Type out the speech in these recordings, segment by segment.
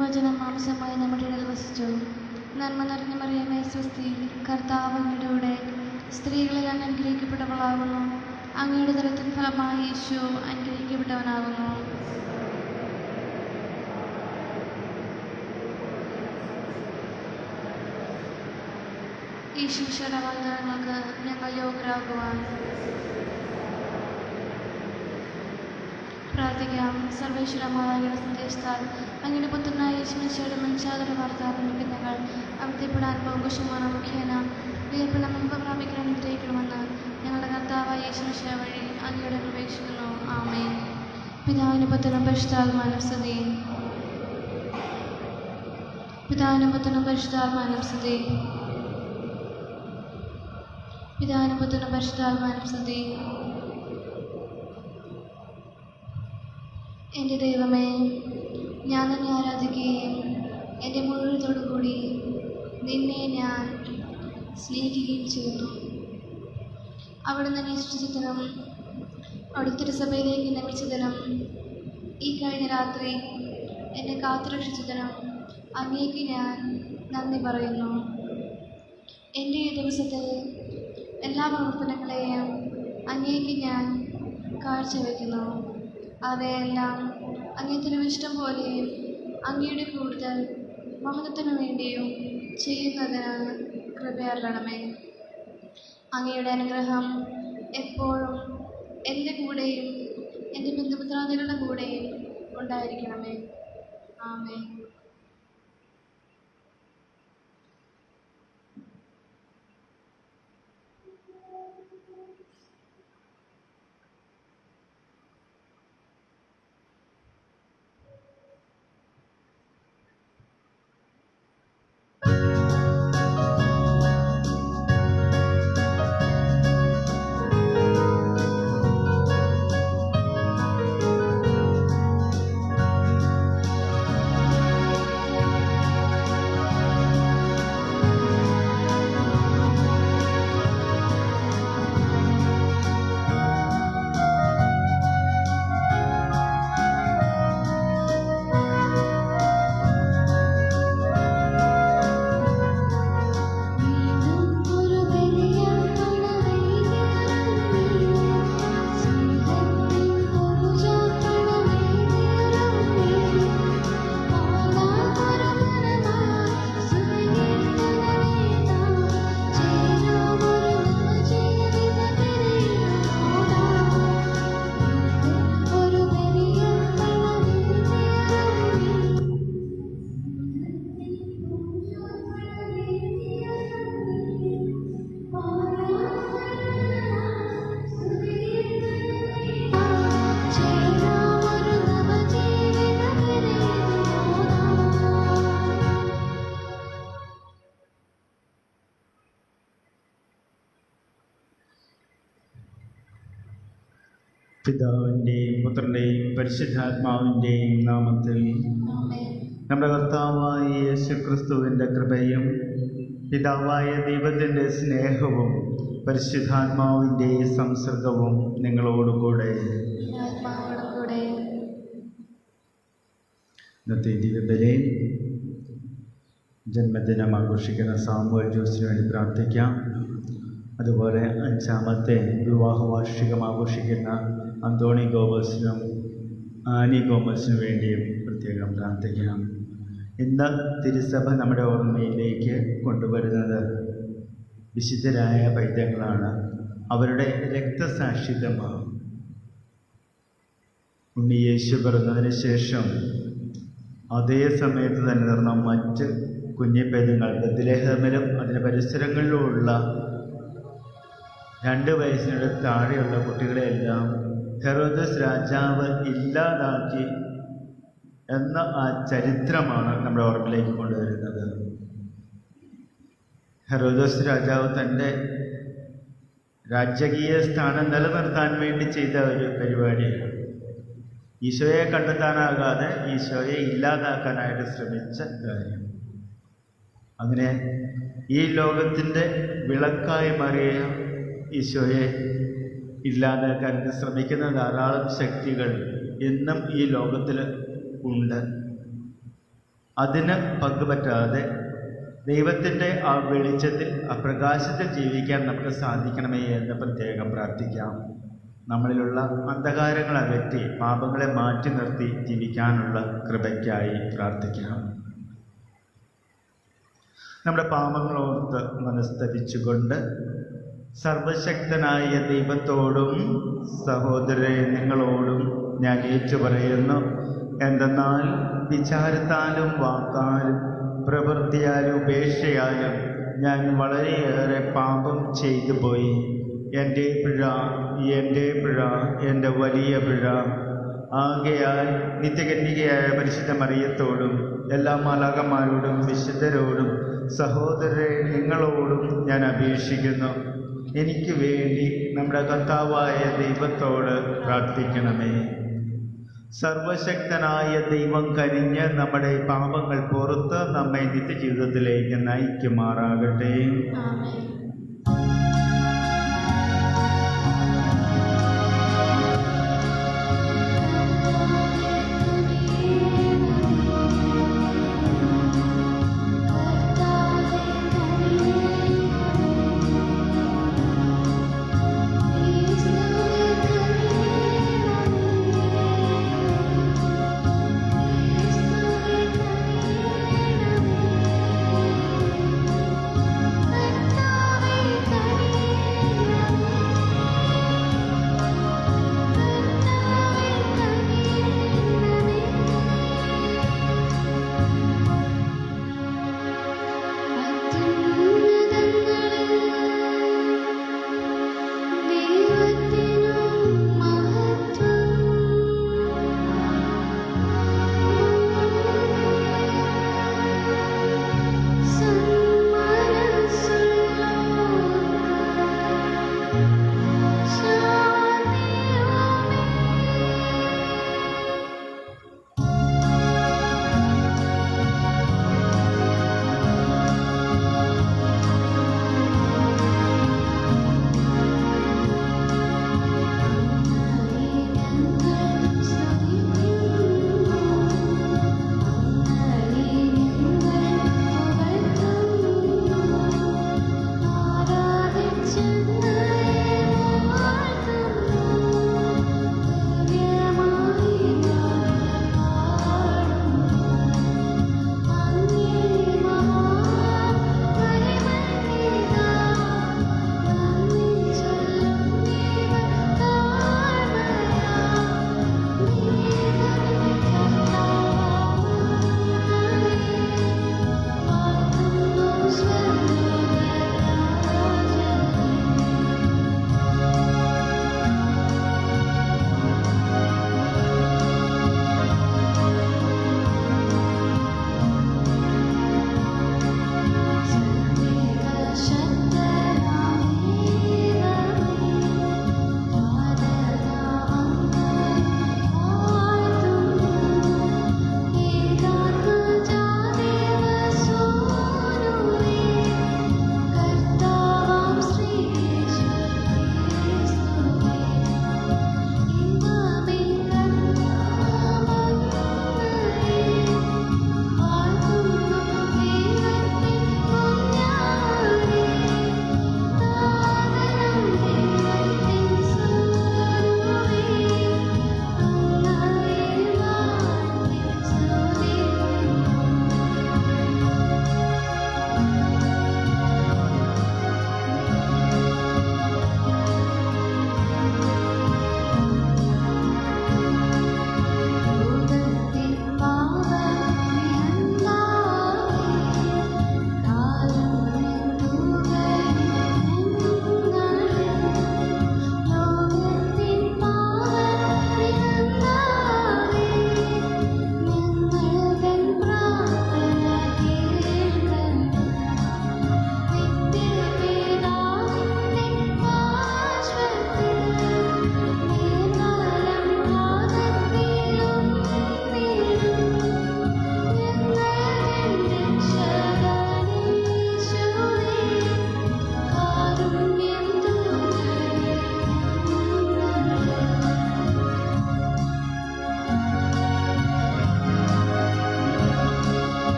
വചനം മാംസമായി നമ്മുടെ ഇടയിൽ വസിച്ചു. നന്മ നിറഞ്ഞ മറിയമേ സ്വസ്തി, കർത്താവ് അങ്ങയുടെ കൂടെ സ്ത്രീകളിൽ അങ്ങ് അനുഗ്രഹിക്കപ്പെട്ടവളാകുന്നു. അങ്ങയുടെ ഉദരത്തിൻ ഫലമായി യേശു അനുഗ്രഹിക്കപ്പെട്ടവനാകുന്നു. ഈശോയുടെ വാഗ്ദാനങ്ങൾക്ക് ഞങ്ങൾ യോഗ്യരാകുവാൻ പ്രാർത്ഥിക്കാം. സർവേശ്വര മാതാവിയുടെ സന്ദേശത്താൽ അങ്ങയുടെ പുത്രനായ യേശുമിശിഹായുടെ മനുഷ്യാവതാര വാർത്ത അറിഞ്ഞിട്ട് ഞങ്ങൾ അവിടെപ്പെടാൻ പൗകുശமான മുഖേന ഉയർപ്പിടം മുമ്പ് പ്രാപിക്കാൻ അനുഗ്രഹിക്കണമെന്ന് ഞങ്ങളുടെ കർത്താവായ യേശുമിശിഹ വഴി അങ്ങയോട് അപേക്ഷിക്കുന്നു. ആമേൻ. പിതാവിനും പുത്രനും പരിശുദ്ധാത്മാവിനും സ്തുതി. പിതാവിനും പുത്രനും പരിശുദ്ധാത്മാവിനും സ്തുതി. പിതാവിനും പുത്രനും പരിശുദ്ധാത്മാവിനും സ്തുതി. എൻ്റെ ദൈവമേ, ഞാൻ നിന്നെ ആരാധിക്കുകയും എൻ്റെ മുഴുവനോടുകൂടി നിന്നെ ഞാൻ സ്നേഹിക്കുകയും ചെയ്യുന്നു. അവിടുന്ന് എന്നെ സൃഷ്ടിച്ചതിനും അവിടുത്തെ തിരുസഭയിലേക്ക് നമിച്ചതിനും ഈ കഴിഞ്ഞ രാത്രി എന്നെ കാത്തുരക്ഷിച്ചതിനും അങ്ങേക്ക് ഞാൻ നന്ദി പറയുന്നു. എൻ്റെ ഈ ദിവസത്തിൽ എല്ലാ പ്രവർത്തനങ്ങളെയും അങ്ങേക്ക് ഞാൻ കാഴ്ചവെക്കുന്നു. അവയെല്ലാം അങ്ങേ തിരുവിഷ്ടം പോലെയും അങ്ങയുടെ കൂടുതൽ മഹത്വത്തിനു വേണ്ടിയും ചെയ്യുന്നതിന് കൃപയരുളണമേ. അങ്ങയുടെ അനുഗ്രഹം എപ്പോഴും എൻ്റെ കൂടെയും എൻ്റെ ബന്ധുമിത്രാദികളുടെ കൂടെയും ഉണ്ടായിരിക്കണമേ. ആമേൻ. പിതാവിൻ്റെയും പുത്രൻ്റെയും പരിശുദ്ധാത്മാവിൻ്റെയും നാമത്തിൽ നമ്മുടെ കർത്താവായ യേശുക്രിസ്തുവിൻ്റെ കൃപയും പിതാവായ ദൈവത്തിൻ്റെ സ്നേഹവും പരിശുദ്ധാത്മാവിൻ്റെ സംസർഗവും നിങ്ങളോടുകൂടെ. ഇന്നത്തെ ദിവ്യബലിയിൽ ജന്മദിനം ആഘോഷിക്കുന്ന സാമുവൽ ജോസിന് വേണ്ടി പ്രാർത്ഥിക്കാം. അതുപോലെ 5ാമത്തെ വിവാഹ വാർഷികം ആഘോഷിക്കുന്ന അന്തോണി ഗോമസിനും ആനി ഗോമസിനു വേണ്ടിയും പ്രത്യേകം പ്രാർത്ഥിക്കാം. ഇന്ന് തിരുസഭ നമ്മുടെ ഓർമ്മയിലേക്ക് കൊണ്ടുവരുന്നത് വിശുദ്ധരായ പൈതങ്ങളാണ്. അവരുടെ രക്തസാക്ഷിത്വമാണ്. ഉണ്ണിയേശു പിറന്നതിന് ശേഷം അതേ സമയത്ത് തന്നെ നടന്ന മറ്റ് കുഞ്ഞിപ്പൈതങ്ങൾ ബത്ലഹേമിലും അതിന് പരിസരങ്ങളിലുമുള്ള 2 വയസ്സിന് താഴെയുള്ള കുട്ടികളെയെല്ലാം ഹെറോദസ് രാജാവ് ഇല്ലാതാക്കി എന്ന ആ ചരിത്രമാണ് നമ്മുടെ ഓർമ്മയിലേക്ക് കൊണ്ടുവരുന്നത്. ഹെറോദസ് രാജാവ് തൻ്റെ രാജകീയ സ്ഥാനം നിലനിർത്താൻ വേണ്ടി ചെയ്ത ഒരു പരിപാടിയാണ്. ഈശോയെ കണ്ടെത്താനാകാതെ ഈശോയെ ഇല്ലാതാക്കാനായിട്ട് ശ്രമിച്ച കാര്യം. അങ്ങനെ ഈ ലോകത്തിൻ്റെ വിളക്കായി മാറിയ ഈശോയെ ഇല്ലാതാക്കാൻ ശ്രമിക്കുന്ന ധാരാളം ശക്തികൾ ഇന്നും ഈ ലോകത്തിൽ ഉണ്ട്. അതിന് പങ്കുപറ്റാതെ ദൈവത്തിൻ്റെ ആ വെളിച്ചത്തിൽ, ആ പ്രകാശത്തിൽ ജീവിക്കാൻ നമുക്ക് സാധിക്കണമേ എന്ന് പ്രത്യേകം പ്രാർത്ഥിക്കാം. നമ്മളിലുള്ള അന്ധകാരങ്ങൾ അകറ്റി പാപങ്ങളെ മാറ്റി നിർത്തി ജീവിക്കാനുള്ള കൃപയ്ക്കായി പ്രാർത്ഥിക്കാം. നമ്മുടെ പാപങ്ങളോർത്ത് മനസ്തപിച്ചുകൊണ്ട് സർവശക്തനായ ദൈവത്തോടും സഹോദരരെ നിങ്ങളോടും ഞാൻ ഏറ്റുപറയുന്നു. എന്തെന്നാൽ വിചാരത്താലും വാക്കാലും പ്രവൃത്തിയാലും ഉപേക്ഷയാലും ഞാൻ വളരെയേറെ പാപം ചെയ്തു പോയി. എൻ്റെ പിഴ, എൻ്റെ വലിയ പിഴ. ആകയാൽ നിത്യകന്യകയായ പരിശുദ്ധ മറിയത്തോടും എല്ലാ മാലാഖമാരോടും വിശുദ്ധരോടും സഹോദരരെ നിങ്ങളോടും ഞാൻ അപേക്ഷിക്കുന്നു, എനിക്ക് വേണ്ടി നമ്മുടെ കർത്താവായ ദൈവത്തോട് പ്രാർത്ഥിക്കണമേ. സർവശക്തനായ ദൈവം കനിഞ്ഞ് നമ്മുടെ പാപങ്ങൾ പുറത്ത് നമ്മെ നിത്യജീവിതത്തിലേക്ക് നയിക്കുമാറാകട്ടെ. കർത്താവേ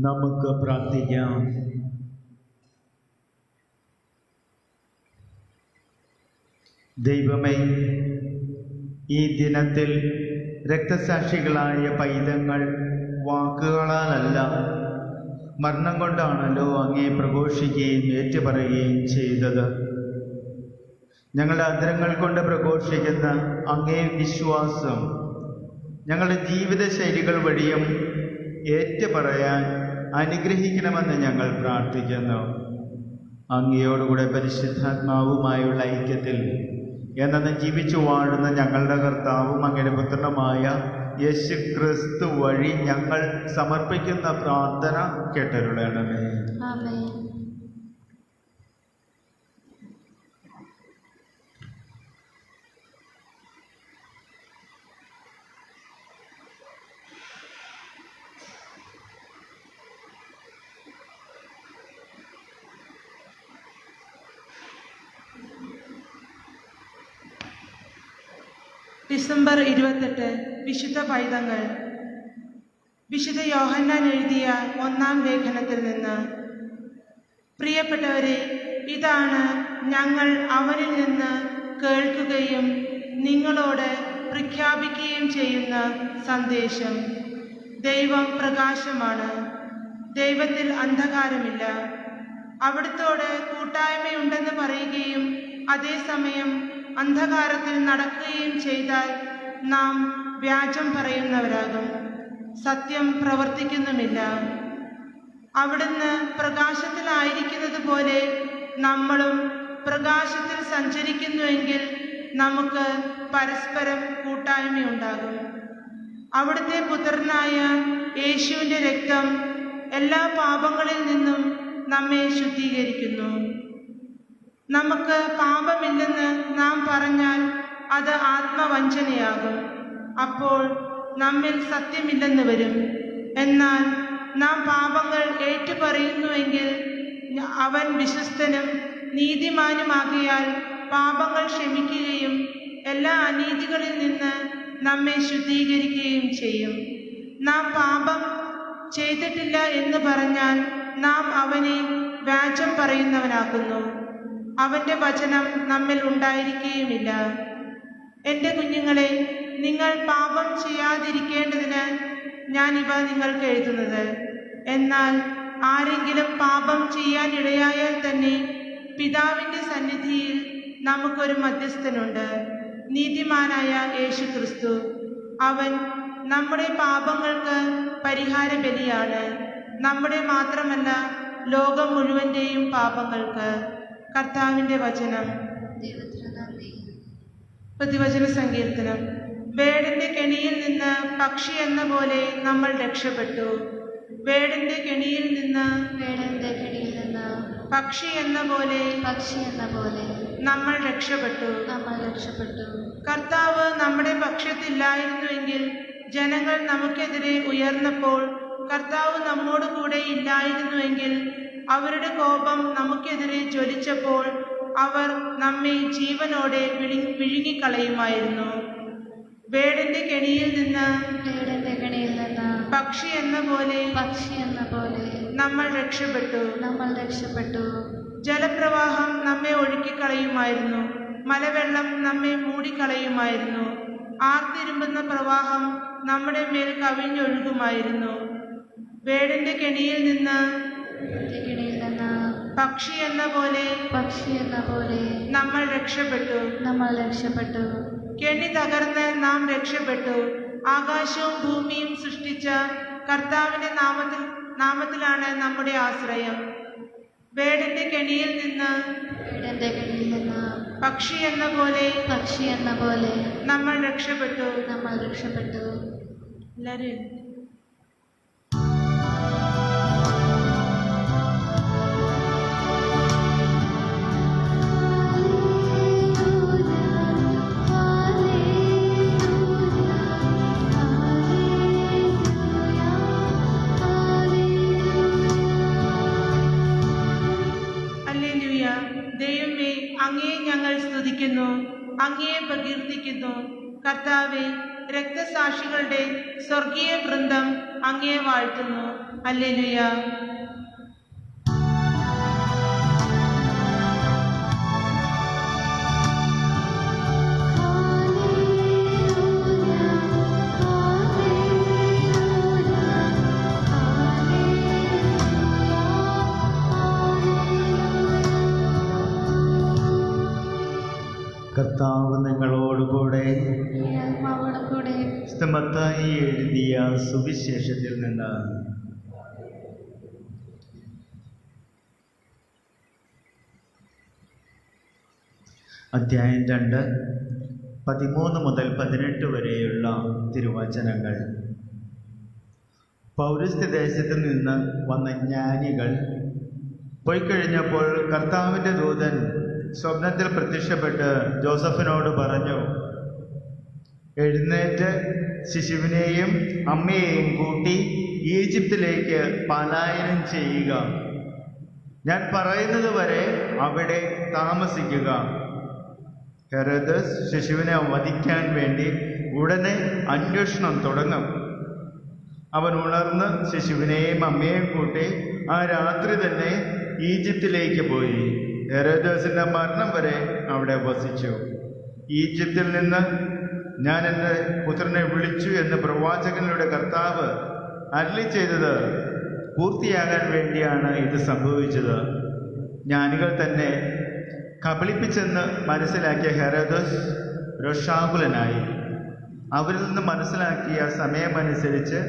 നമുക്ക് പ്രാർത്ഥിക്കാം. ദൈവമേ, ഈ ദിനത്തിൽ രക്തസാക്ഷികളായ പൈതങ്ങൾ വാക്കുകളാലല്ല മരണം കൊണ്ടാണല്ലോ അങ്ങേ പ്രഘോഷിക്കുകയും ഏറ്റുപറയുകയും ചെയ്തത്. ഞങ്ങളുടെ അധരങ്ങൾ കൊണ്ട് പ്രഘോഷിക്കുന്ന അങ്ങേ വിശ്വാസം ഞങ്ങളുടെ ജീവിതശൈലികൾ വഴിയും ഏറ്റുപറയാൻ അനുഗ്രഹിക്കണമെന്ന് ഞങ്ങൾ പ്രാർത്ഥിക്കുന്നു. അങ്ങയോടുകൂടെ പരിശുദ്ധാത്മാവുമായുള്ള ഐക്യത്തിൽ എന്നു ജീവിച്ചു വാഴുന്ന ഞങ്ങളുടെ കർത്താവും അങ്ങയുടെ പുത്രനുമായ യേശു ക്രിസ്തു വഴി ഞങ്ങൾ സമർപ്പിക്കുന്ന പ്രാർത്ഥന കേട്ടരുളണമേ. ആമേൻ. ഡിസംബർ 28 വിശുദ്ധ പൈതങ്ങൾ. വിശുദ്ധ യോഹന്നാൻ എഴുതിയ 1-ാം ലേഖനത്തിൽ നിന്ന്. പ്രിയപ്പെട്ടവരെ, ഇതാണ് ഞങ്ങൾ അവനിൽ നിന്ന് കേൾക്കുകയും നിങ്ങളോട് പ്രഖ്യാപിക്കുകയും ചെയ്യുന്ന സന്ദേശം. ദൈവം പ്രകാശമാണ്, ദൈവത്തിൽ അന്ധകാരമില്ല. അവിടുത്തോട് കൂട്ടായ്മയുണ്ടെന്ന് പറയുകയും അതേസമയം അന്ധകാരത്തിൽ നടക്കുകയും ചെയ്താൽ നാം വ്യാജം പറയുന്നവരാകും, സത്യം പ്രവർത്തിക്കുന്നുമില്ല. അവിടുന്ന് പ്രകാശത്തിലായിരിക്കുന്നത് പോലെ നമ്മളും പ്രകാശത്തിൽ സഞ്ചരിക്കുന്നുവെങ്കിൽ നമുക്ക് പരസ്പരം കൂട്ടായ്മയുണ്ടാകും. അവിടുത്തെ പുത്രനായ യേശുവിൻ്റെ രക്തം എല്ലാ പാപങ്ങളിൽ നിന്നും നമ്മെ ശുദ്ധീകരിക്കുന്നു. നമുക്ക് പാപമില്ലെന്ന് നാം പറഞ്ഞാൽ അത് ആത്മവഞ്ചനയാകും. അപ്പോൾ നമ്മിൽ സത്യമില്ലെന്ന് വരും. എന്നാൽ നാം പാപങ്ങൾ ഏറ്റുപറയുന്നുവെങ്കിൽ അവൻ വിശ്വസ്തനും നീതിമാനുമാകിയാൽ പാപങ്ങൾ ക്ഷമിക്കുകയും എല്ലാ അനീതികളിൽ നിന്ന് നമ്മെ ശുദ്ധീകരിക്കുകയും ചെയ്യും. നാം പാപം ചെയ്തിട്ടില്ല എന്ന് പറഞ്ഞാൽ നാം അവനെ വ്യാജം പറയുന്നവനാക്കുന്നു, അവൻ്റെ വചനം നമ്മിൽ ഉണ്ടായിരിക്കുകയുമില്ല. എൻ്റെ കുഞ്ഞുങ്ങളെ, നിങ്ങൾ പാപം ചെയ്യാതിരിക്കേണ്ടതിന് ഞാനിവ നിങ്ങൾക്ക് എഴുതുന്നത്. എന്നാൽ ആരെങ്കിലും പാപം ചെയ്യാനിടയായാൽ തന്നെ പിതാവിൻ്റെ സന്നിധിയിൽ നമുക്കൊരു മധ്യസ്ഥനുണ്ട്, നീതിമാനായ യേശു ക്രിസ്തു. അവൻ നമ്മുടെ പാപങ്ങൾക്ക് പരിഹാര ബലിയാണ്, നമ്മുടെ മാത്രമല്ല ലോകം മുഴുവൻ്റെയും പാപങ്ങൾക്ക്. കർത്താവിൻ്റെ വചനം. പ്രതിവചന സങ്കീർത്തനം. വേടന്റെ കെണിയിൽ നിന്ന് പക്ഷി എന്ന പോലെ നമ്മൾ രക്ഷപ്പെട്ടു. വേടന്റെ കെണിയിൽ നിന്ന് പക്ഷി എന്ന പോലെ നമ്മൾ രക്ഷപ്പെട്ടു. കർത്താവ് നമ്മുടെ പക്ഷത്തില്ലായിരുന്നുവെങ്കിൽ, ജനങ്ങൾ നമുക്കെതിരെ ഉയർന്നപ്പോൾ കർത്താവ് നമ്മോട് കൂടെ ഇല്ലായിരുന്നുവെങ്കിൽ, അവരുടെ കോപം നമുക്കെതിരെ ജ്വലിച്ചപ്പോൾ അവർ നമ്മെ ജീവനോടെ വിഴുങ്ങിക്കളയുമായിരുന്നു. വേടന്റെ കെണിയിൽ നിന്ന് പക്ഷി എന്ന പോലെ നമ്മൾ രക്ഷപ്പെട്ടു. ജലപ്രവാഹം നമ്മെ ഒഴുക്കിക്കളയുമായിരുന്നു, മലവെള്ളം നമ്മെ മൂടിക്കളയുമായിരുന്നു. ആർത്തിരുമ്പുന്ന പ്രവാഹം നമ്മുടെ മേൽ കവിഞ്ഞൊഴുകുമായിരുന്നു. വേടന്റെ കെണിയിൽ നിന്ന് പക്ഷി എന്ന പോലെ നമ്മൾ രക്ഷപ്പെട്ടു. കെണി തകർന്ന് നാം രക്ഷപ്പെട്ടു. ആകാശവും ഭൂമിയും സൃഷ്ടിച്ച കർത്താവിന്റെ നാമത്തിലാണ് നമ്മുടെ ആശ്രയം. വേടന്റെ കെണിയിൽ നിന്ന് പക്ഷി എന്ന പോലെ നമ്മൾ രക്ഷപ്പെട്ടു. എല്ലാവരും അങ്ങയെ ഞങ്ങൾ സ്തുതിക്കുന്നു, അങ്ങയെ പ്രകീർത്തിക്കുന്നു. കർത്താവെ, രക്തസാക്ഷികളുടെ സ്വർഗീയ വൃന്ദം അങ്ങേ വാഴ്ത്തുന്നു. ഹല്ലേലൂയ. കർത്താവ് നിങ്ങളോടുകൂടെ. ആത്മാവോടുകൂടെ. മത്തായി എഴുതിയ സുവിശേഷത്തിൽ നിന്ന്. അധ്യായം 2, 13 മുതൽ 18 വരെയുള്ള തിരുവചനങ്ങൾ. പൗരസ്ത്യ ദേശത്ത് നിന്ന് വന്ന ജ്ഞാനികൾ പോയിക്കഴിഞ്ഞപ്പോൾ കർത്താവിൻ്റെ ദൂതൻ സ്വപ്നത്തിൽ പ്രത്യക്ഷപ്പെട്ട് ജോസഫിനോട് പറഞ്ഞു, എഴുന്നേറ്റ് ശിശുവിനെയും അമ്മയെയും കൂട്ടി ഈജിപ്തിലേക്ക് പലായനം ചെയ്യുക. ഞാൻ പറയുന്നത് വരെ അവിടെ താമസിക്കുക. ഹെരോദസ് ശിശുവിനെ വധിക്കാൻ വേണ്ടി ഉടനെ അന്വേഷണം തുടങ്ങും. അവൻ ഉണർന്ന് ശിശുവിനെയും അമ്മയെയും കൂട്ടി ആ രാത്രി തന്നെ ഈജിപ്തിലേക്ക് പോയി. ഹെരോദസിന്റെ മരണം വരെ അവിടെ വസിച്ചു. ഈജിപ്തിൽ നിന്ന് ഞാൻ എൻ്റെ പുത്രനെ വിളിച്ചു എന്ന് പ്രവാചകനിലൂടെ കർത്താവ് അരുളി ചെയ്തത് പൂർത്തിയാകാൻ വേണ്ടിയാണ് ഇത് സംഭവിച്ചത്. ജ്ഞാനികൾ തന്നെ കബളിപ്പിച്ചെന്ന് മനസ്സിലാക്കിയ ഹെരോദസ് രോഷാകുലനായി. അവരിൽ നിന്ന് മനസ്സിലാക്കിയ സമയമനുസരിച്ച്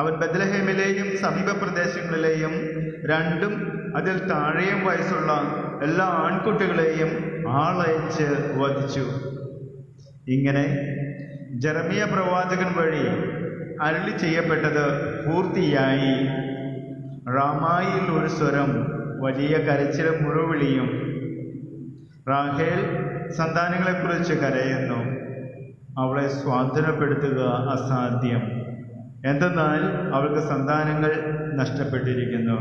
അവൻ ബത്ലഹേമിലെയും സമീപ പ്രദേശങ്ങളിലെയും 2 അതിൽ താഴെയും വയസ്സുള്ള എല്ലാ ആൺകുട്ടികളെയും ആളയച്ച് വധിച്ചു. ഇങ്ങനെ ജെറമിയ പ്രവാചകൻ വഴി അരുളി ചെയ്യപ്പെട്ടത് പൂർത്തിയായി. റാമായിൽ ഒരു സ്വരം, വലിയ കരച്ചിലും മുറവിളിയും. റാഹേൽ സന്താനങ്ങളെക്കുറിച്ച് കരയുന്നു. അവളെ സ്വാതന്ത്ര്യപ്പെടുത്തുക അസാധ്യം, എന്തെന്നാൽ അവൾക്ക് സന്താനങ്ങൾ നഷ്ടപ്പെട്ടിരിക്കുന്നു.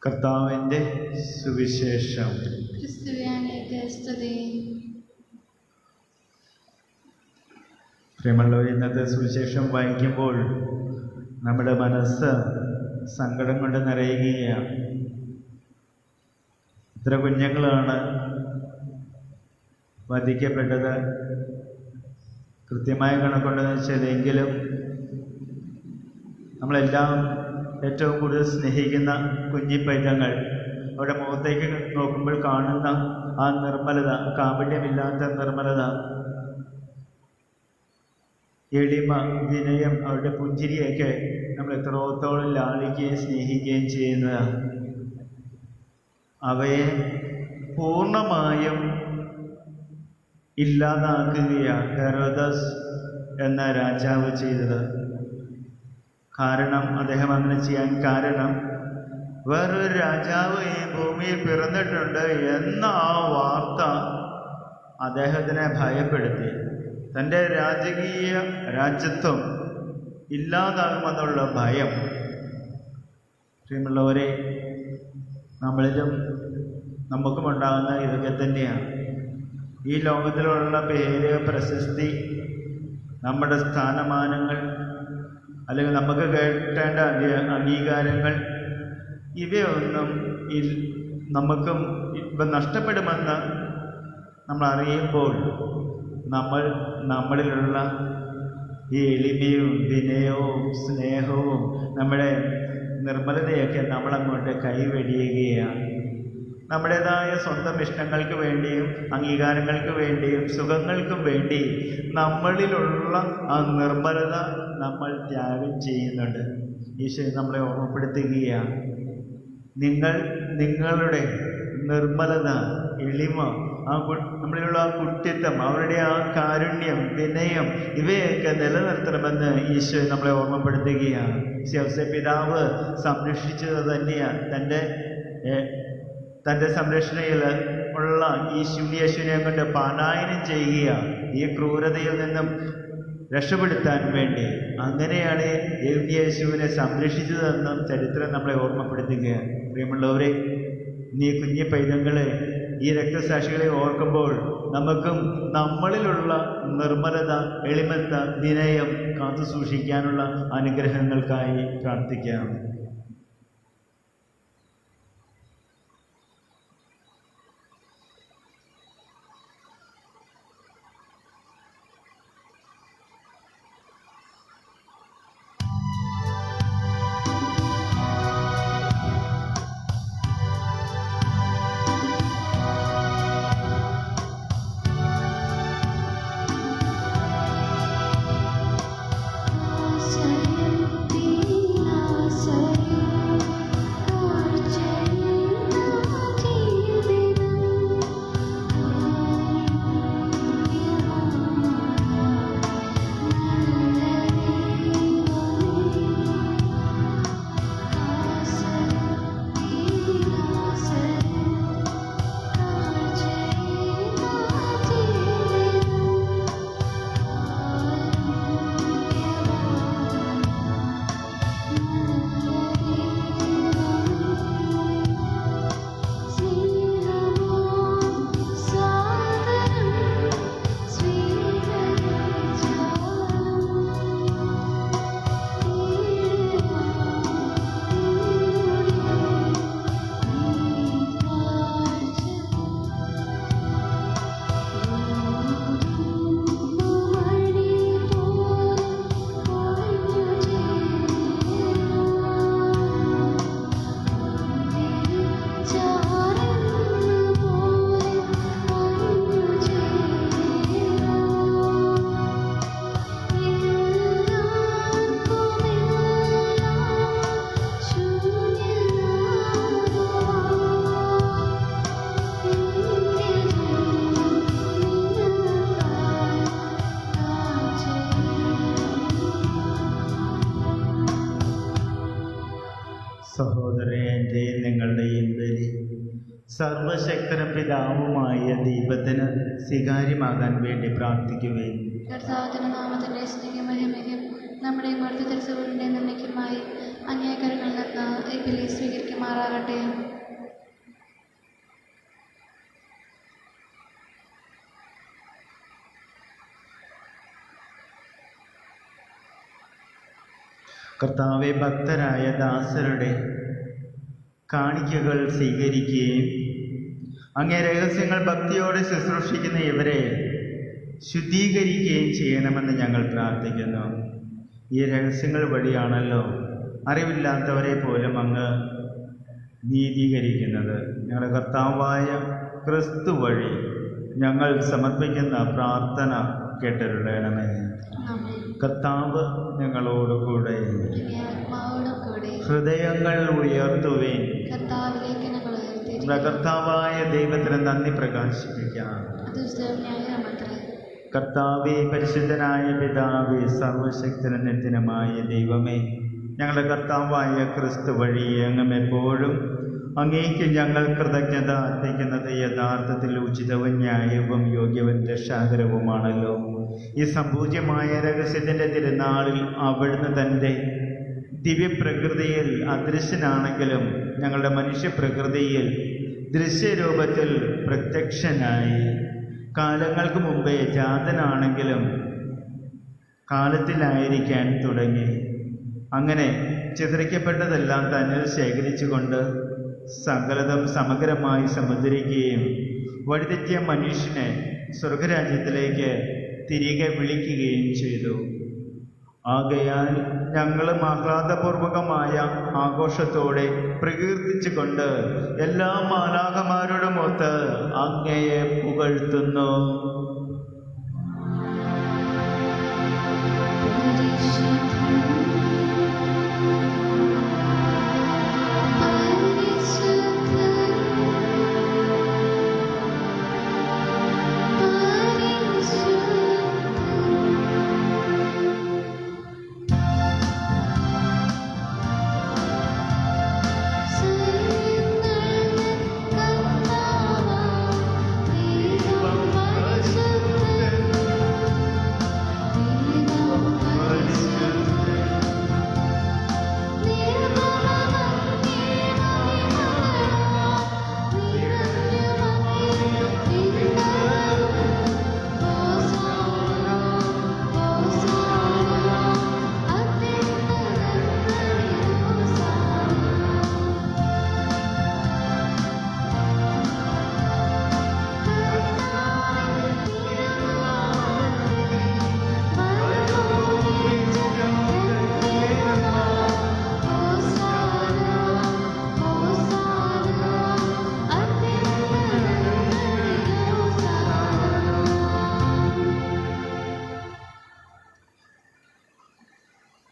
കർത്താവിൻ്റെ സുവിശേഷം. പ്രിയമുള്ളവർ, ഇന്നത്തെ സുവിശേഷം വായിക്കുമ്പോൾ നമ്മുടെ മനസ്സ് സങ്കടം കൊണ്ട് നിറയുകയാണ്. ഇത്ര കുഞ്ഞുങ്ങളാണ് വധിക്കപ്പെട്ടത്. കൃത്യമായ കണക്കുണ്ടെന്ന് വെച്ചാൽ, എങ്കിലും നമ്മളെല്ലാം ഏറ്റവും കൂടുതൽ സ്നേഹിക്കുന്ന കുഞ്ഞി പൈതങ്ങൾ അവരുടെ മുഖത്തേക്ക് നോക്കുമ്പോൾ കാണുന്ന ആ നിർമ്മലത, കാപട്യമില്ലാത്ത നിർമ്മലത, എളിമ, വിനയം, അവരുടെ പുഞ്ചിരിയൊക്കെ നമ്മൾ എത്രത്തോളം ലാളിക്കുകയും സ്നേഹിക്കുകയും ചെയ്യുന്നതാണ്. അവയെ പൂർണ്ണമായും ഇല്ലാതാക്കുകയാണ് ഹെരോദസ് എന്ന രാജാവ് ചെയ്തത്. കാരണം അദ്ദേഹം അങ്ങനെ ചെയ്യാൻ കാരണം, വേറൊരു രാജാവ് ഈ ഭൂമിയിൽ പിറന്നിട്ടുണ്ട് എന്ന ആ വാർത്ത അദ്ദേഹത്തിനെ ഭയപ്പെടുത്തി. തൻ്റെ രാജകീയ രാജ്യത്വം ഇല്ലാതാകുമെന്നുള്ള ഭയം. പ്രിയമുള്ളവരെ, നമ്മളിലും നമുക്കുമുണ്ടാകുന്ന ഇതൊക്കെ തന്നെയാണ്. ഈ ലോകത്തിലുള്ള പേര്, പ്രശസ്തി, നമ്മുടെ സ്ഥാനമാനങ്ങൾ, അല്ലെങ്കിൽ നമുക്ക് കേട്ടേണ്ട അംഗീകാരങ്ങൾ, ഇവയൊന്നും നമുക്കും ഇപ്പം നഷ്ടപ്പെടുമെന്ന് നമ്മൾ അറിയുമ്പോൾ നമ്മളിലുള്ള ഈ എളിമയും വിനയവും സ്നേഹവും നമ്മുടെ നിർമ്മലതയൊക്കെ നമ്മളങ്ങോട്ട് കൈവെടിയുകയാണ്. നമ്മുടേതായ സ്വന്തം ഇഷ്ടങ്ങൾക്ക് വേണ്ടിയും അംഗീകാരങ്ങൾക്ക് വേണ്ടിയും സുഖങ്ങൾക്കും വേണ്ടി നമ്മളിലുള്ള ആ നിർമ്മലത നമ്മൾ ത്യാഗം ചെയ്യുന്നുണ്ട്. ഈശോ നമ്മളെ ഓർമ്മപ്പെടുത്തുകയാണ്. നിങ്ങളുടെ നിർമ്മലത, എളിമ, നമ്മളിലുള്ള ആ കുട്ടിത്തം, അവരുടെ ആ കാരുണ്യം, വിനയം, ഇവയൊക്കെ നിലനിർത്തണമെന്ന് ഈശോ നമ്മളെ ഓർമ്മപ്പെടുത്തുകയാണ്. ഔസേപ്പ് പിതാവ് സംരക്ഷിച്ചത് തന്നെയാണ്. തൻ്റെ സംരക്ഷണയിൽ ഉള്ള ഈ ശൂന്യേശുവിനെ കൊണ്ട് പാലായനം ചെയ്യുകയാണ്, ഈ ക്രൂരതയിൽ നിന്നും രക്ഷപ്പെടുത്താൻ വേണ്ടി. അങ്ങനെയാണ് യേശുവിനെ സംരക്ഷിച്ചതെന്നും ചരിത്രം നമ്മളെ ഓർമ്മപ്പെടുത്തുകയാണ്. പ്രിയമുള്ളവരെ, നീ കുഞ്ഞു പൈതങ്ങളെ, ഈ രക്തസാക്ഷികളെ ഓർക്കുമ്പോൾ നമുക്കും നമ്മളിലുള്ള നിർമ്മലത, എളിമത്ത, വിനയം കാത്തു സൂക്ഷിക്കാനുള്ള അനുഗ്രഹങ്ങൾക്കായി പ്രാർത്ഥിക്കാം. സഹോദരൻ്റെയും നിങ്ങളുടെയും ബലി സർവശക്തനും പിതാവുമായ ദൈവത്തിന് സ്വീകാര്യമാകാൻ വേണ്ടി പ്രാർത്ഥിക്കുവേൻ. കർത്താവിന്റെ നാമത്തിന്റെ സ്തുതിക്കും മഹിമയ്ക്കും നമ്മുടെ മർദ്ദ തിരുസഭയുടെ നന്മയ്ക്കുമായി അന്യായകരങ്ങളിൽ നിന്ന് ഈ ബലി സ്വീകരിക്കുമാറാകട്ടെ. കർത്താവെ, ഭക്തരായ ദാസരുടെ കാണിക്കകൾ സ്വീകരിക്കുകയും അങ്ങേ രഹസ്യങ്ങൾ ഭക്തിയോടെ ശുശ്രൂഷിക്കുന്ന ഇവരെ ശുദ്ധീകരിക്കുകയും ചെയ്യണമെന്ന് ഞങ്ങൾ പ്രാർത്ഥിക്കുന്നു. ഈ രഹസ്യങ്ങൾ വഴിയാണല്ലോ അറിവില്ലാത്തവരെ പോലും അങ്ങ് നീതീകരിക്കുന്നത്. ഞങ്ങളുടെ കർത്താവായ ക്രിസ്തു വഴി ഞങ്ങൾ സമർപ്പിക്കുന്ന പ്രാർത്ഥന കേട്ടരുളണമേ. കർത്താവ് ഞങ്ങളോടുകൂടെ. ഹൃദയങ്ങൾ ഉയർത്തുവേൻ. കർത്താവായ ദൈവത്തിന് നന്ദി പ്രകാശിപ്പിക്കാം. കർത്താവേ, പരിശുദ്ധനായ പിതാവേ, സർവശക്തനും നിത്യനുമായ ദൈവമേ, ഞങ്ങളുടെ കർത്താവായ ക്രിസ്തു വഴി അങ്ങ് എപ്പോഴും അങ്ങേക്ക് ഞങ്ങൾ കൃതജ്ഞത അർപ്പിക്കുന്നത് യഥാർത്ഥത്തിൽ ഉചിതവും ന്യായവും യോഗ്യവും രക്ഷാകരവുമാണല്ലോ. ഈ സംപൂജ്യമായ രഹസ്യത്തിൻ്റെ തിരുനാളിൽ അവിടുന്ന് തൻ്റെ ദിവ്യപ്രകൃതിയിൽ അദൃശ്യനാണെങ്കിലും ഞങ്ങളുടെ മനുഷ്യപ്രകൃതിയിൽ ദൃശ്യരൂപത്തിൽ പ്രത്യക്ഷനായി. കാലങ്ങൾക്ക് മുമ്പേ ജാതനാണെങ്കിലും കാലത്തിലായിരിക്കാൻ തുടങ്ങി. അങ്ങനെ ചിതറിക്കപ്പെട്ടതെല്ലാം തന്നിൽ ശേഖരിച്ചുകൊണ്ട് സകലതും സമഗ്രമായി സമുദ്രിക്കുകയും വഴിതെറ്റിയ മനുഷ്യനെ സ്വർഗരാജ്യത്തിലേക്ക് തിരികെ വിളിക്കുകയും ചെയ്തു. ആകയാൽ ഞങ്ങളും ആഹ്ലാദപൂർവകമായ ആഘോഷത്തോടെ പ്രകീർത്തിച്ചുകൊണ്ട് എല്ലാ മാലാഖമാരോടുമൊത്ത് അങ്ങയെ പുകഴ്ത്തുന്നു.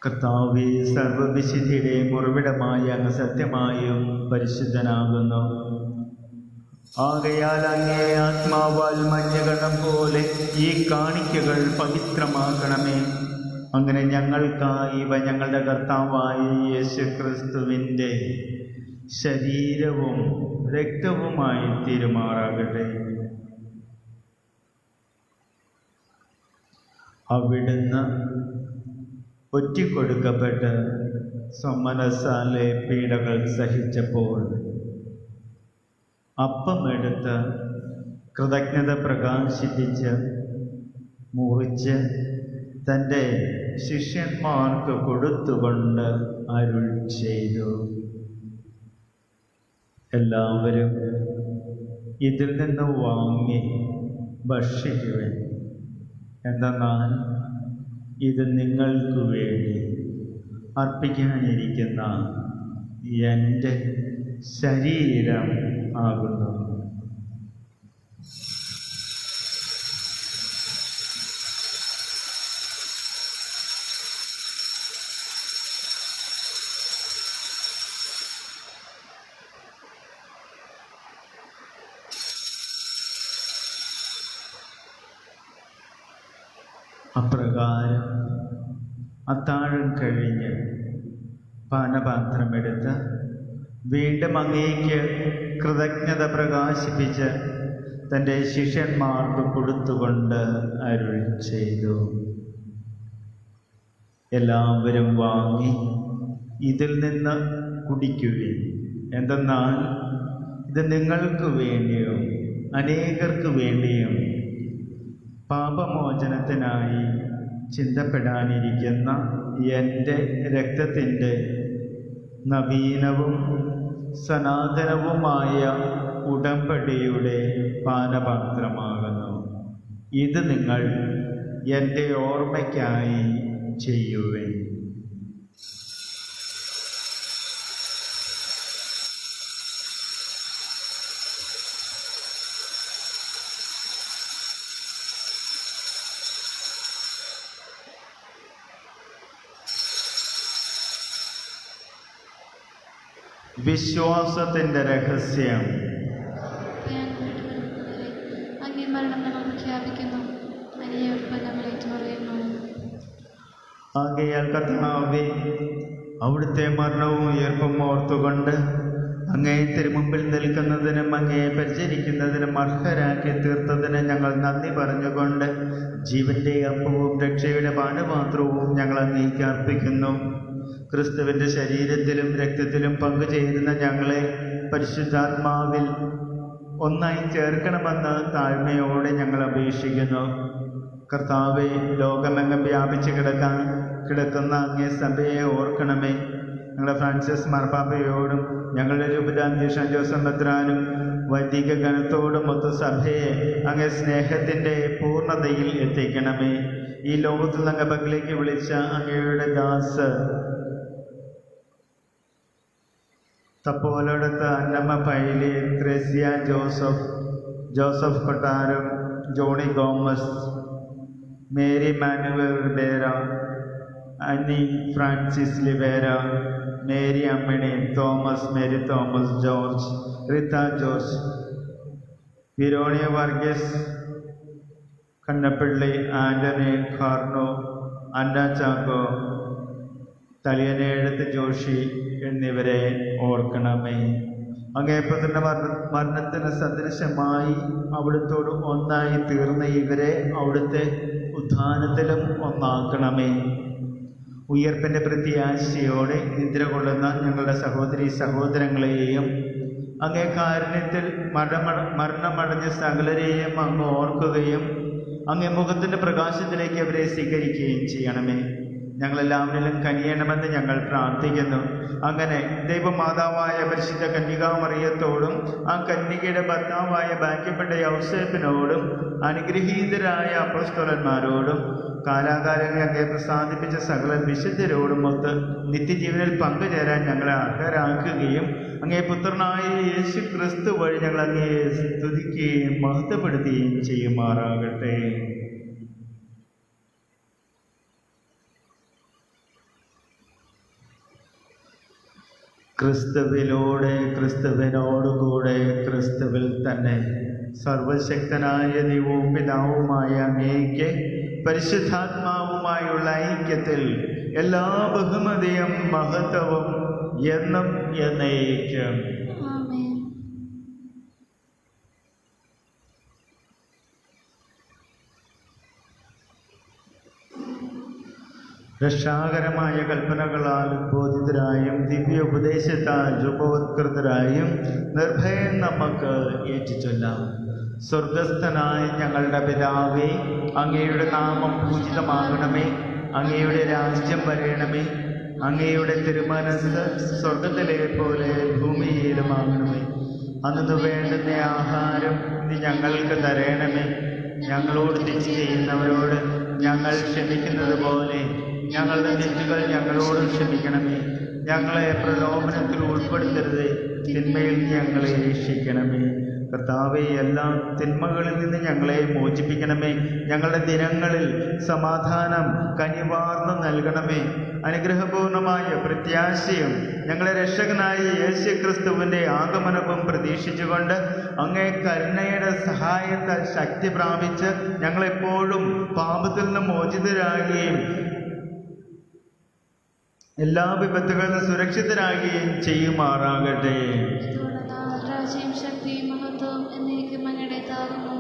കർത്താവേ, സർവവിശുദ്ധിയുടെയും ഉറവിടമായി അങ്ങ് സത്യമായും പരിശുദ്ധനാകുന്നു. ആകയാൽ അങ്ങേ ആത്മാവാൽ മഞ്ഞകണം പോലെ ഈ കാണിക്കകൾ പവിത്രമാക്കണമേ. അങ്ങനെ ഞങ്ങൾക്കായി ഇവ ഞങ്ങളുടെ കർത്താവായ യേശുക്രിസ്തുവിൻ്റെ ശരീരവും രക്തവുമായി തീരുമാറാകട്ടെ. അവിടുന്ന് ഒറ്റിക്കൊടുക്കപ്പെട്ട് സ്വമനസ്സാലെ പീഡകൾ സഹിച്ചപ്പോൾ അപ്പമെടുത്ത് കൃതജ്ഞത പ്രകാശിപ്പിച്ച് മുറിച്ച് തൻ്റെ ശിഷ്യന്മാർക്ക് കൊടുത്തുകൊണ്ട് അരുൾ ചെയ്തു, എല്ലാവരും ഇതിൽ നിന്ന് വാങ്ങി ഭക്ഷിക്കുവിൻ. എന്തെന്നാൽ ഇത് നിങ്ങൾക്ക് വേണ്ടി അർപ്പിക്കാനിരിക്കുന്ന എൻ്റെ ശരീരം ആകുന്നു. അപ്രകാരം അത്താഴം കഴിഞ്ഞ് പാനപാത്രമെടുത്ത് വീണ്ടും അങ്ങേക്ക് കൃതജ്ഞത പ്രകാശിപ്പിച്ച് തൻ്റെ ശിഷ്യന്മാർക്ക് കൊടുത്തുകൊണ്ട് അരുൾ ചെയ്തു, എല്ലാവരും വാങ്ങി ഇതിൽ നിന്ന് കുടിക്കുവിൻ. എന്തെന്നാൽ ഇത് നിങ്ങൾക്ക് വേണ്ടിയും അനേകർക്ക് വേണ്ടിയും പാപമോചനത്തിനായി ചിന്തപ്പെടാനിരിക്കുന്ന എൻ്റെ രക്തത്തിൻ്റെ നവീനവും സനാതനവുമായ ഉടമ്പടിയുടെ പാനപാത്രമാകുന്നു. ഇത് നിങ്ങൾ എൻ്റെ ഓർമ്മയ്ക്കായി ചെയ്യുവിൻ. വിശ്വാസത്തിൻ്റെ രഹസ്യം. അങ്ങേ മരണം ഞങ്ങൾ പ്രഖ്യാപിക്കുന്നു, അങ്ങേ ഉൽപ്പന്നങ്ങൾ ഏറ്റുപറയുന്നു. ആകയാൽ കർത്താവേ, അവിടുത്തെ മരണവും ഉയർപ്പും ഓർത്തുകൊണ്ട് അങ്ങേ തിരുമുമ്പിൽ നിൽക്കുന്നതിനും അങ്ങയെ പരിചരിക്കുന്നതിനും അർഹരാക്കി തീർത്തതിന് ഞങ്ങൾ നന്ദി പറഞ്ഞുകൊണ്ട് ജീവന്റെ അപ്പവും രക്ഷയുടെ പാനപാത്രവും ഞങ്ങൾ അങ്ങേക്ക് അർപ്പിക്കുന്നു. ക്രിസ്തുവിൻ്റെ ശരീരത്തിലും രക്തത്തിലും പങ്കുചേരുന്ന ഞങ്ങളെ പരിശുദ്ധാത്മാവിൽ ഒന്നായി ചേർക്കണമെന്ന് താഴ്മയോടെ ഞങ്ങൾ അപേക്ഷിക്കുന്നു. കർത്താവെ, ലോകമെങ്ങും വ്യാപിച്ച് കിടക്കുന്ന അങ്ങേ സഭയെ ഓർക്കണമേ. ഞങ്ങളുടെ ഫ്രാൻസിസ് മാർപ്പാപ്പയോടും ഞങ്ങളുടെ രൂപതാധ്യക്ഷൻ ജോസഫ് മെത്രാനും വൈദിക ഗണത്തോടും ഒത്ത സഭയെ അങ്ങേ സ്നേഹത്തിൻ്റെ പൂർണ്ണതയിൽ എത്തിക്കണമേ. ഈ ലോകത്തിൽ അങ്ങ് പക്കലേക്ക് വിളിച്ച അങ്ങയുടെ ദാസ് തപ്പോലടുത്ത് അന്നമ്മ പൈലി, ത്രേസ്യ ജോസഫ് കൊട്ടാരം, ജോണി ഗോമസ്, മേരി മാനുവൽ റിബേര, അനി ഫ്രാൻസിസ് ലിവേര, മേരി അമ്മിണി തോമസ്, മേരി തോമസ്, ജോർജ്, റിത്ത ജോർജ്, വിരോണിയ വർഗീസ്, കണ്ണപ്പള്ളി, ആൻ്റണി കാർണോ, അന്ന ചാക്കോ, തലിയനെഴുത്ത് ജോഷി എന്നിവരെ ഓർക്കണമേ. അങ്ങേപ്പത്തിൻ്റെ മരണത്തിന് സദൃശമായി അവിടുത്തോട് ഒന്നായി തീർന്ന ഇവരെ അവിടുത്തെ ഉത്ഥാനത്തിലും ഒന്നാക്കണമേ. ഉയർപ്പിൻ്റെ പ്രത്യാശയോടെ നിദ്ര കൊള്ളുന്ന ഞങ്ങളുടെ സഹോദരീ സഹോദരങ്ങളെയും അങ്ങേ കാരുണ്യത്തിൽ മരണമടഞ്ഞ സകലരെയും അങ്ങ് ഓർക്കുകയും അങ്ങേ മുഖത്തിൻ്റെ പ്രകാശത്തിലേക്ക് അവരെ സ്വീകരിക്കുകയും ചെയ്യണമേ. ഞങ്ങളെല്ലാവരിലും കനിയണമെന്ന് ഞങ്ങൾ പ്രാർത്ഥിക്കുന്നു. അങ്ങനെ ദൈവമാതാവായ പരിശുദ്ധ കന്യകാമറിയത്തോടും ആ കന്യകയുടെ ഭർത്താവായ ഭാഗ്യപ്പെട്ട യൗസേപ്പിനോടും അനുഗ്രഹീതരായ അപ്പോസ്തലന്മാരോടും കാലാകാലങ്ങളിൽ അങ്ങേ പ്രസാദിപ്പിച്ച സകല വിശുദ്ധരോടും ഒത്ത് നിത്യജീവനിൽ പങ്കുചേരാൻ ഞങ്ങളെ അർഹരാക്കുകയും അങ്ങേ പുത്രനായ യേശു ക്രിസ്തു വഴി ഞങ്ങൾ അങ്ങയെ സ്തുതിക്കുകയും മഹത്വപ്പെടുത്തുകയും ചെയ്യുമാറാകട്ടെ. ക്രിസ്തുവിലൂടെ, ക്രിസ്തുവിനോടുകൂടെ, ക്രിസ്തുവിൽ തന്നെ സർവശക്തനായ ദൈവവും പിതാവുമായ അങ്ങേയ്ക്ക് പരിശുദ്ധാത്മാവുമായുള്ള ഐക്യത്തിൽ എല്ലാ ബഹുമതിയും മഹത്വവും എന്നും എന്നേക്കും. ആമേൻ. രക്ഷാകരമായ കൽപ്പനകളാൽ ഉദ്ബോധിതരായും ദിവ്യ ഉപദേശത്താൽ രൂപവത്കൃതരായും നിർഭയം നമുക്ക് ഏറ്റുചൊല്ലാം. സ്വർഗസ്ഥനായ ഞങ്ങളുടെ പിതാവേ, അങ്ങയുടെ നാമം പൂജിതമാകണമേ. അങ്ങയുടെ രാജ്യം വരയണമേ. അങ്ങയുടെ തിരുമനസ്സ് സ്വർഗത്തിലെ പോലെ ഭൂമിയിലുമാകണമേ. അന്നു വേണ്ടുന്ന ആഹാരം ഇന്ന് ഞങ്ങൾക്ക് തരണമേ. ഞങ്ങളോട് തെറ്റ് ചെയ്യുന്നവരോട് ഞങ്ങൾ ക്ഷമിക്കുന്നത് പോലെ ഞങ്ങളുടെ തെറ്റുകൾ ഞങ്ങളോട് ക്ഷമിക്കണമേ. ഞങ്ങളെ പ്രലോഭനത്തിൽ ഉൾപ്പെടുത്തരുത്, തിന്മയിൽ ഞങ്ങളെ രക്ഷിക്കണമേ. കർത്താവേ, എല്ലാ തിന്മകളിൽ നിന്ന് ഞങ്ങളെ മോചിപ്പിക്കണമേ. ഞങ്ങളുടെ ദിനങ്ങളിൽ സമാധാനം കനിവാർന്ന് നൽകണമേ. അനുഗ്രഹപൂർണമായ പ്രത്യാശയും ഞങ്ങളെ രക്ഷകനായ യേശുക്രിസ്തുവിൻ്റെ ആഗമനവും പ്രതീക്ഷിച്ചുകൊണ്ട് അങ്ങേ കരുണയുടെ സഹായത്താൽ ശക്തി പ്രാപിച്ച് ഞങ്ങളെപ്പോഴും പാപത്തിൽ നിന്ന് മോചിതരാകുകയും എല്ലാ വിപത്തുകളിൽ നിന്ന് സുരക്ഷിതരാകുകയും ചെയ്യുമാറാകട്ടെ. രാജ്യം, ശക്തിയും മഹത്വവും എന്നേക്കും അങ്ങയുടേതാകുന്നു.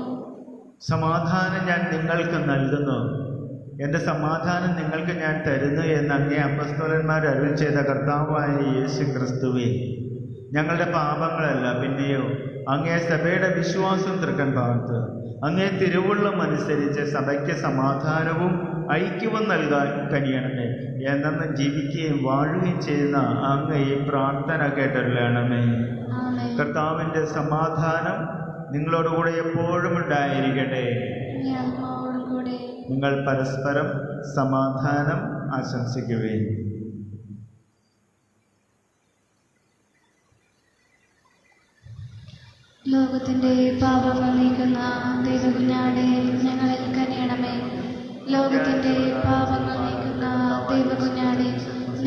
സമാധാനം ഞാൻ നിങ്ങൾക്ക് നൽകുന്നു, എൻ്റെ സമാധാനം നിങ്ങൾക്ക് ഞാൻ തരുന്നു എന്ന് അങ്ങേ അപ്പസ്തോലന്മാർ അരുൾ ചെയ്ത കർത്താവായ യേശു ക്രിസ്തുവേ, ഞങ്ങളുടെ പാപങ്ങളല്ല പിന്നെയോ അങ്ങേ സഭയുടെ വിശ്വാസം തൃക്കൺ പാർത്ത് അങ്ങേ തിരുവുള്ളം അനുസരിച്ച് സഭയ്ക്ക് സമാധാനവും ഐക്യവും നൽകാൻ കഴിയണമേ. എന്നെന്ന് ജീവിക്കുകയും വാഴുകയും ചെയ്യുന്ന അങ്ങ് ഈ പ്രാർത്ഥന കേട്ടറിയണമേ. കർത്താവിൻ്റെ സമാധാനം നിങ്ങളോടുകൂടെ എപ്പോഴും ഉണ്ടായിരിക്കട്ടെ. നിങ്ങൾ പരസ്പരം സമാധാനം ആശംസിക്കുകയും. ലോകത്തിൻ്റെ പാപങ്ങൾ നീക്കുന്ന ദൈവകുഞ്ഞാടേ, ഞങ്ങളിൽ കനിയണമേ. ലോകത്തിൻ്റെ പാപങ്ങൾ നീക്കുന്ന ദൈവകുഞ്ഞാടേ,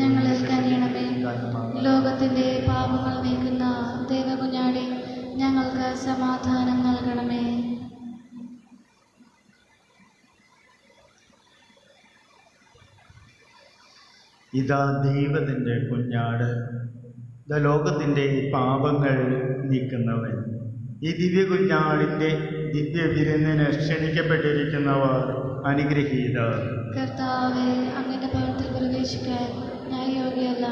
ഞങ്ങളിൽ കനിയണമേ. ലോകത്തിൻ്റെ പാപങ്ങൾ നീക്കുന്ന ദൈവകുഞ്ഞാടേ, ഞങ്ങൾക്ക് സമാധാനം നൽകണമേ. ഇതാ ദൈവത്തിൻ്റെ കുഞ്ഞാട്, ലോകത്തിൻ്റെ പാപങ്ങൾ നീക്കുന്നവൻ. ഈ ദിവ്യ കുഞ്ഞാടിൻ്റെ ദിവ്യ വിരുന്നിന് ക്ഷണിക്കപ്പെട്ടിരിക്കുന്നവർ അനുഗ്രഹീതർ. കർത്താവേ, അങ്ങയുടെ ഭവനത്തിൽ പ്രവേശിക്കാൻ ഞാൻ യോഗ്യയല്ല.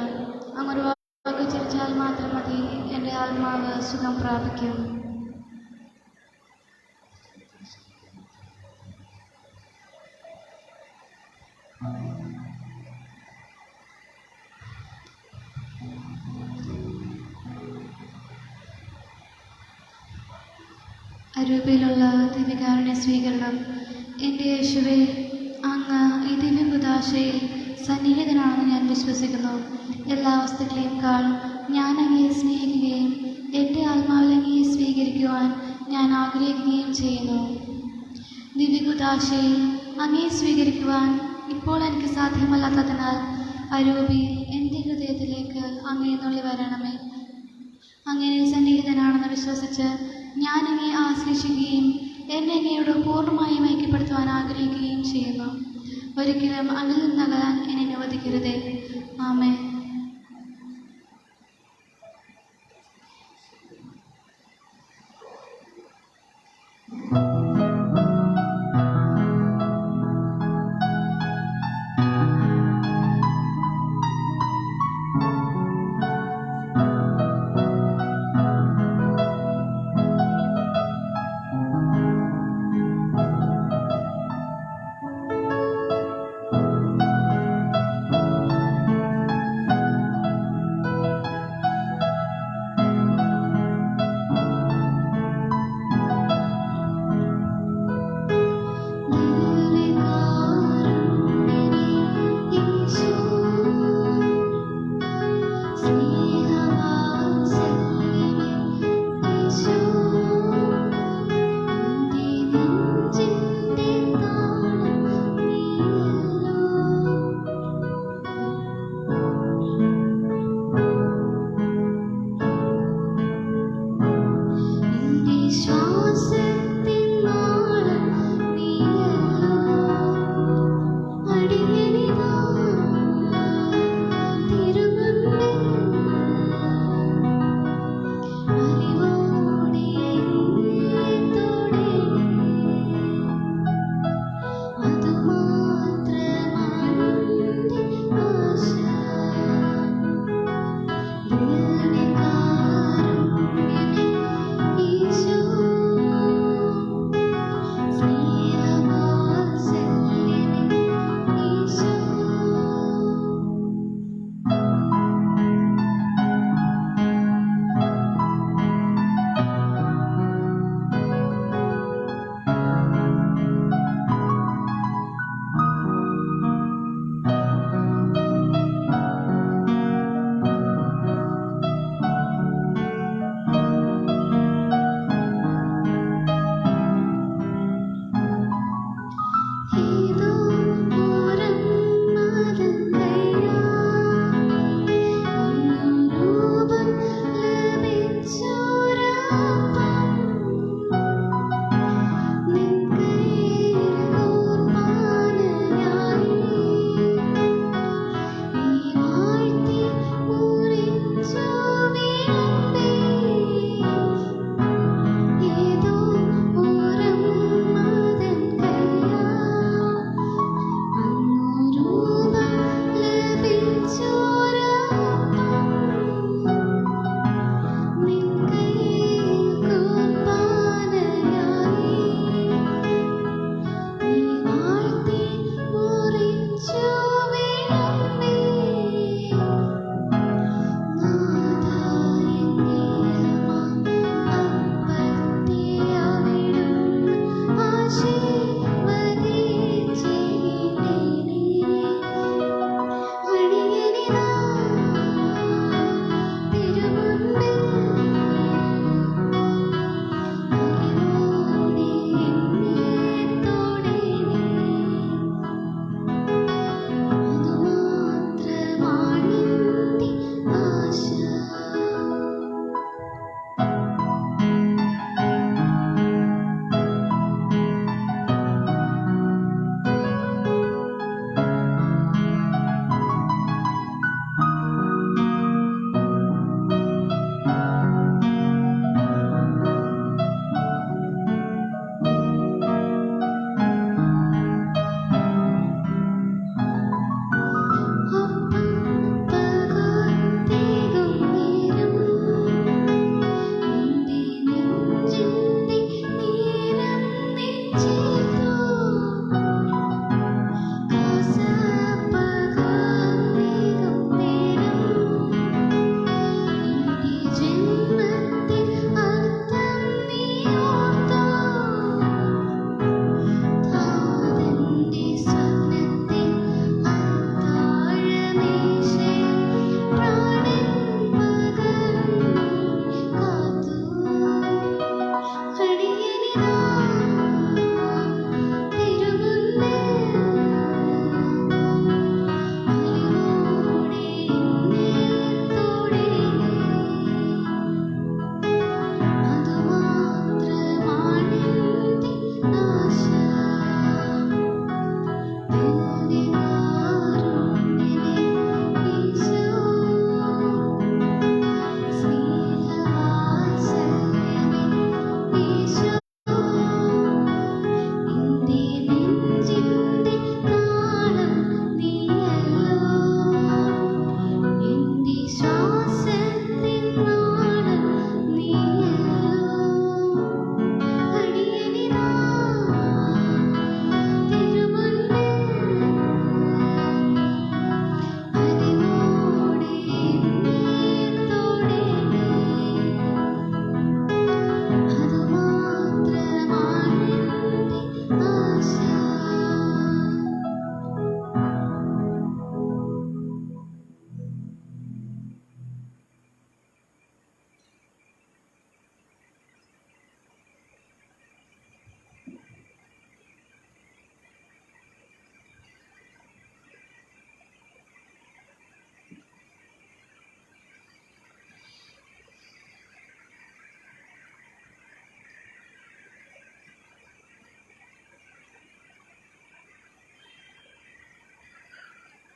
അങ്ങൊരു വാക്ക് ചിരിച്ചാൽ മാത്രം മതി, എൻ്റെ ആത്മാവ് സുഖം പ്രാപിക്കും. അരൂപയിലുള്ള ദിവ്യകാരുണ്യ സ്വീകരണം. എൻ്റെ യേശുവേ, അങ്ങ് ഈ ദിവ്യകുദാശയിൽ സന്നിഹിതനാണെന്ന് ഞാൻ വിശ്വസിക്കുന്നു. എല്ലാ വസ്തുക്കളെക്കാൾ ഞാൻ അങ്ങയെ സ്നേഹിക്കുകയും എൻ്റെ ആത്മാവിൽ അങ്ങയെ സ്വീകരിക്കുവാൻ ഞാൻ ആഗ്രഹിക്കുകയും ചെയ്യുന്നു. ദിവ്യകുദാശയിൽ അങ്ങയെ സ്വീകരിക്കുവാൻ ഇപ്പോൾ എനിക്ക് സാധ്യമല്ലാത്തതിനാൽ അരൂപിയിൽ എൻ്റെ ഹൃദയത്തിലേക്ക് അങ്ങയെ നുള്ളി വരണമേ. അങ്ങനെ സന്നിഹിതനാണെന്ന് വിശ്വസിച്ച് ഞാൻ അങ്ങയെ ആശ്ലേഷിക്കുകയും എന്നെ അങ്ങയോട് പൂർണ്ണമായും ഐക്യപ്പെടുത്തുവാൻ ആഗ്രഹിക്കുകയും ചെയ്യുന്നു. ഒരിക്കലും അങ്ങിൽ നിന്നകലാൻ എന്നെ അനുവദിക്കരുതേ. ആമേൻ.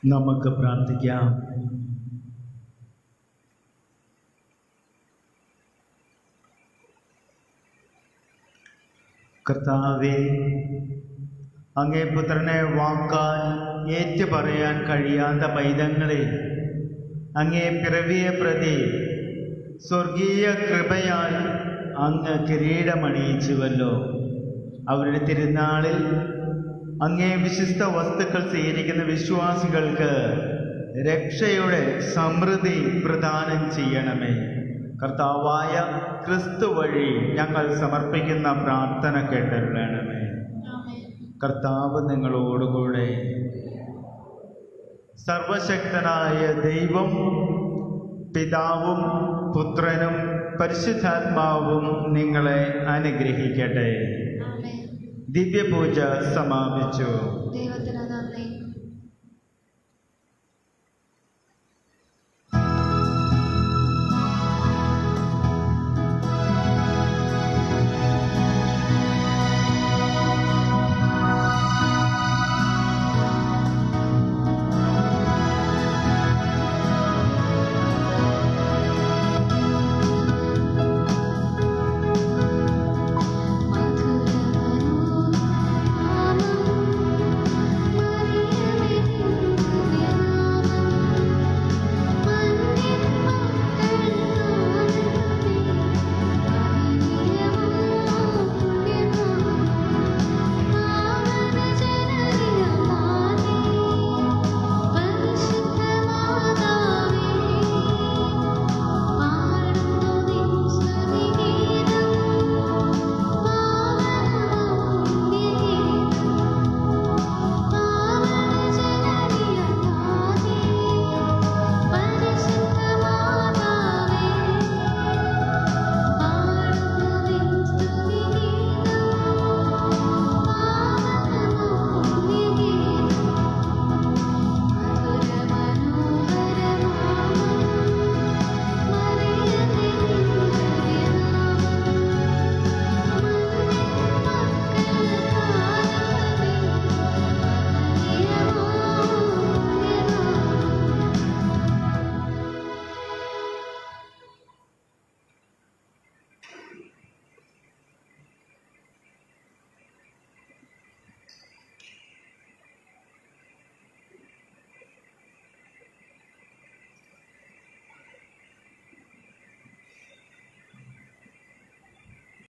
നമുക്ക് പ്രാർത്ഥിക്കാം. കർത്താവേ, അങ്ങേ പുത്രനെ വാക്കാൽ ഏറ്റുപറയാൻ കഴിയാത്ത പൈതങ്ങളെ അങ്ങേ പിറവിയെ പ്രതി സ്വർഗീയ കൃപയാൽ അങ്ങ് കിരീടമണിയിച്ചുവല്ലോ. അവരുടെ തിരുനാളിൽ അങ്ങേ വിശിഷ്ട വസ്തുക്കൾ സ്വീകരിക്കുന്ന വിശ്വാസികൾക്ക് രക്ഷയുടെ സമൃദ്ധി പ്രദാനം ചെയ്യണമേ. കർത്താവായ ക്രിസ്തു വഴി ഞങ്ങൾ സമർപ്പിക്കുന്ന പ്രാർത്ഥന കേട്ടരുളണമേ. കർത്താവ് നിങ്ങളോടുകൂടെ. സർവശക്തനായ ദൈവം പിതാവും പുത്രനും പരിശുദ്ധാത്മാവും നിങ്ങളെ അനുഗ്രഹിക്കട്ടെ. ദിവ്യപൂജ സമാപിച്ചു.